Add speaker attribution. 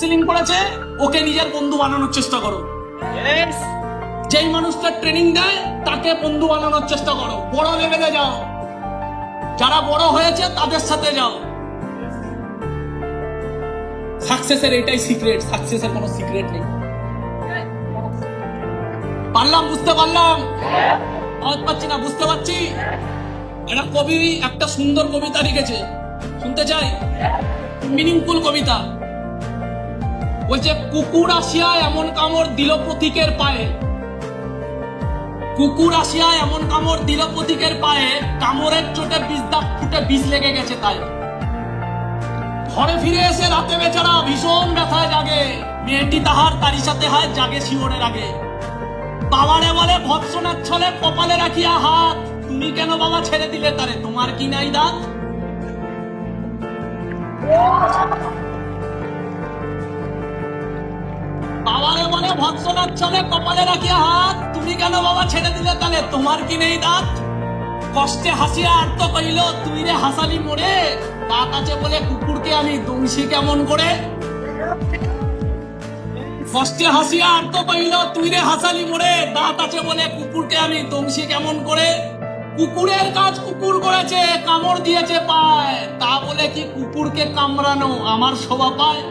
Speaker 1: Counselling করেছে ওকে নিজের বন্ধু বানানোর চেষ্টা করো। যেই মানুষটা ট্রেনিং দেয় তাকে বন্ধু বানানোর চেষ্টা করো। বড় লেভেলে যাও, যারা বড় হয়েছে তাদের সাথে যাও। সাকসেসের এটাই সিক্রেট, সাকসেসের কোনো সিক্রেট নেই। পারলাম? বুঝতে পারলাম? আওয়াজ পাচ্ছি না? বুঝতে পারছি। একটা কবি একটা সুন্দর কবিতা লিখেছে, শুনতে চাই? মিনিংফুল কবিতা। বলছে, কুকুর আসিয়া এমন কামড় দিল পথিকের পায়ে, কুকুর আসিয়া এমন কামড় দিল পথিকের পায়ে, কামড়ের চোটে বিষ দাগ ফুটে বিষ লেগে গেছে তাই। ঘরে ফিরে এসে রাতে বেচারা ভীষণ ব্যথায় জাগে, মেয়েটি তাহার তারই সাথে হয় জাগে শিওরের আগে। বাবারে বলে ভৎসনার ছলে কপালে রাখিয়া হাত, তুমি কেন বাবা ছেড়ে দিলে তারে, তোমার কি নাই দাঁত? বাবারে বলে ভৎসনার ছলে কপালে রাখিয়া হাত, তুমি কেন বাবা ছেড়ে দিলে তারে, তোমার কি নেই দাঁত? কষ্টে হাসিয়া আর্ত কইল, তুই রে হাসালি মোড়ে, দাঁত আছে বলে কুকুরকে আমি দংশি কেমন করে। কষ্টে হাসিয়া আর্ত কইল, তুই রে হাসালি মোড়ে, দাঁত আছে বলে কুকুরকে আমি দংশি কেমন করে। কুকুরের কাজ কুকুর করেছে, কামড় দিয়েছে পায়, তা বলে কি কুকুরকে কামড়ানো আমার শোভা পায়?